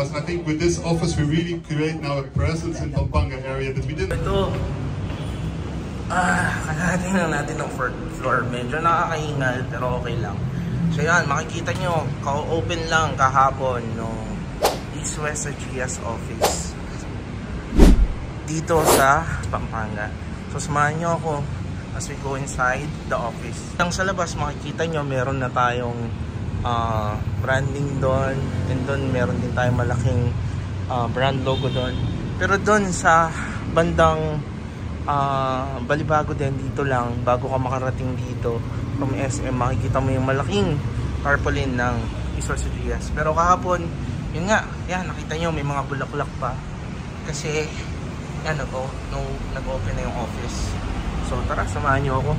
us. And I think with this office, we really create now a presence in Pampanga area that we didn't. Ito. Kalahatin lang natin ng fourth floor. Medyo nakakaingal, pero okay lang. So yan, makikita nyo, ka-open lang kahapon no East West GS office dito sa Pampanga. So samahan nyo ako as we go inside the office. Lang sa labas makikita nyo meron na tayong branding doon, and doon meron din tayong malaking brand logo doon. Pero doon sa bandang Balibago din, dito lang bago ka makarating dito from SM, makikita mo yung malaking tarpaulin ng East West GS. Pero kahapon, yun nga, yan, nakita nyo may mga bulaklak pa kasi yan, nag-open na yung office. So tara, samahan nyo ako.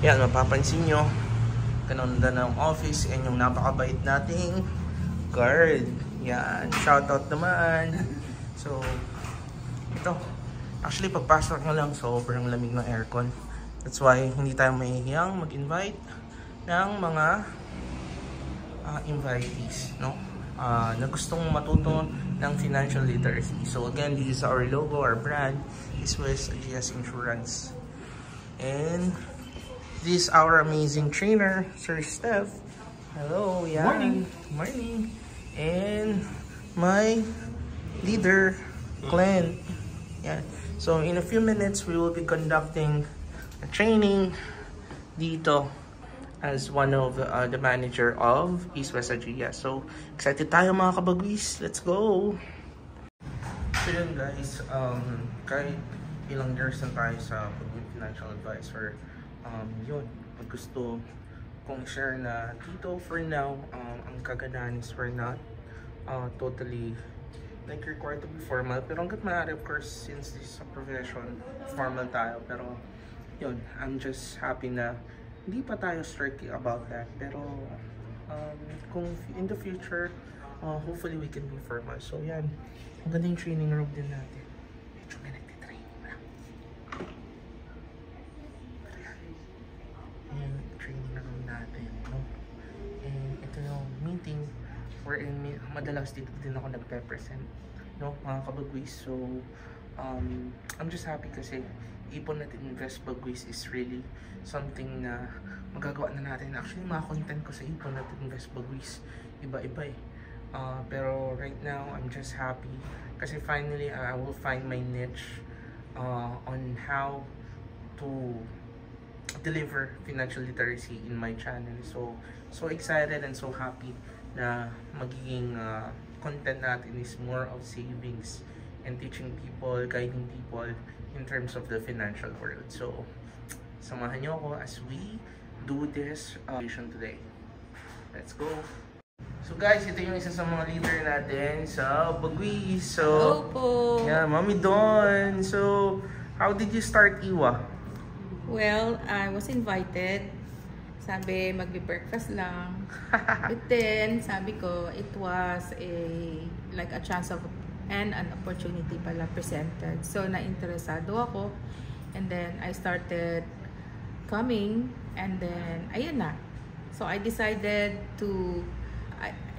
Yan, mapapansin nyo kanunda ng office and yung napakabait nating guard. Yan, shoutout naman. So ito, actually pagpasok nyo lang, sobrang lamig ng aircon. That's why hindi tayo mahihiyang mag-invite ng mga invitees, no? Na gustong matuto ng financial literacy. So again, this is our logo, our brand, East West GS Insurance. And this is our amazing trainer, Sir Steph. Hello, yeah. Morning. Morning. And my leader, Glenn. Yeah. So in a few minutes, we will be conducting a training dito as one of the manager of East West GS. So excited tayo mga kabagwis. Let's go! So yun guys, kahit ilang years na tayo sa pagiging financial advisor, yun, pag gusto kong share na dito for now, ang kagandahan is we're not totally like required to be formal, pero hanggat maaari, of course, since this is a profession, formal tayo. Pero yun, I'm just happy na hindi pa tayo strict about that, pero kung in the future, hopefully we can be formal. So yan, ang ganda yung training room din natin. Medyo may nagtitraining lang. Yung training room natin, no? And ito yung meeting wherein madalas dito din ako nagpe-present, no, mga kabagwis. So I'm just happy kasi ipon natin Invest Bagwis is really something na magagawa na natin. Actually, mga content ko sa ipon natin Invest Bagwis iba-iba eh. Pero right now, I'm just happy kasi finally I will find my niche on how to deliver financial literacy in my channel. So excited and so happy na magiging content natin is more of savings and teaching people, guiding people in terms of the financial world. So samahan nyo ako as we do this today. Let's go! So guys, ito yung isa sa mga leader natin sa Bagwis. So, hello po! Yeah, Mami Don. So, how did you start IWA? Well, I was invited. Sabi, magbe-breakfast lang. But then, sabi ko, it was like a chance of and an opportunity pala presented. So, na-interesado ako. And then, I started coming. And then, ayan na. So, I decided to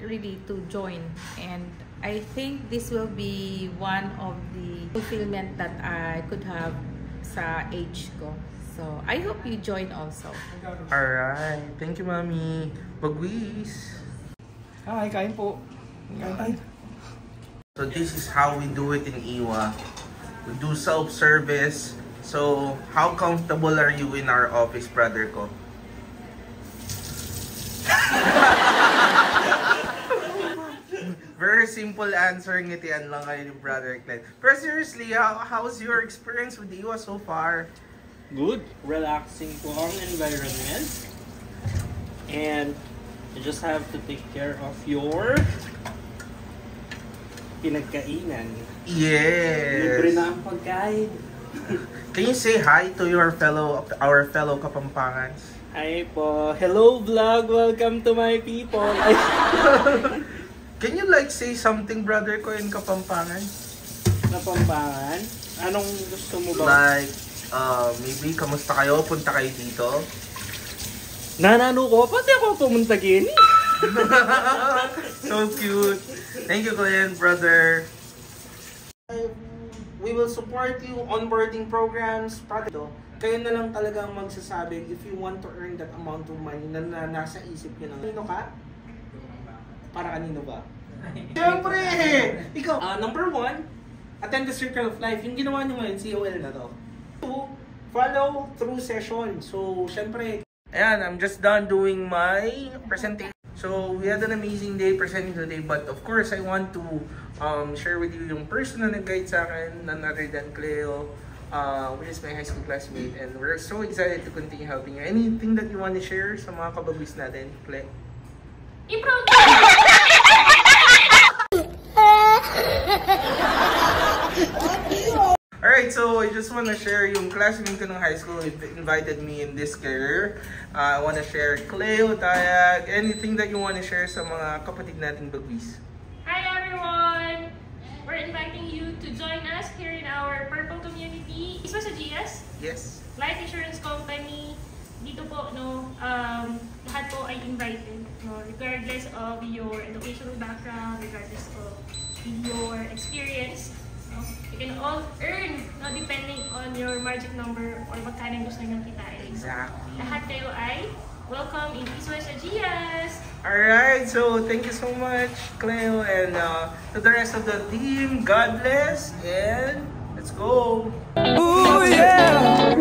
really to join. And I think this will be one of the fulfillment that I could have sa age ko. So, I hope you join also. Alright. Thank you, Mami. Bagwis. Hi, kain po. Kain. So, this is how we do it in IWA. We do self-service. So, how comfortable are you in our office, brother ko? Very simple answer, ngitian lang kayo ni Brother Glenn. Pero seriously, how's your experience with IWA so far? Good. Relaxing po ang environment. And you just have to take care of your pinagkainan. Yes. Libre na ang pagkain. Can you say hi to our fellow Kapampangans? Hi po. Hello vlog. Welcome to my people. Can you like say something, brother ko, in Kapampangan? Kapampangan? Anong gusto mo ba? Like, maybe, kamusta kayo? Punta kayo dito? Nanano ko, pati ako pumunta gini. So cute. Thank you, Glenn, brother. We will support you onboarding programs. Kayo na lang talagang magsasabi if you want to earn that amount of money na nasa isip nyo na. Kanino ka? Para kanino ba? Siyempre! Ikaw, number 1, attend the Circle of Life. Yung ginawa nyo ngayon, COL na to. 2, follow through session. So, siyempre, ayan, I'm just done doing my presentation. So, we had an amazing day presenting today, but of course, I want to share with you yung person na nag-guide sa akin, none other than Cleo, which is my high school classmate, and we're so excited to continue helping you. Anything that you want to share sa mga kababis natin, Cleo? Improve! Alright, so I just want to share yung classmate ko ng high school invited me in this career. I want to share Cleo, Tayag, anything that you want to share sa mga kapatid nating bagbis. Hi everyone! We're inviting you to join us here in our Purple Community. East West GS? Yes. Life Insurance Company. Dito po, no, lahat po ay invited. No, regardless of your educational background, regardless of your experience. No, you can all earn, no, depending on your magic number or magkano gusto nyo kitain. Exactly. Lahat kayo ay welcome in East West GS. Alright, so thank you so much, Cleo, and to the rest of the team, God bless, and let's go! Ooh, yeah!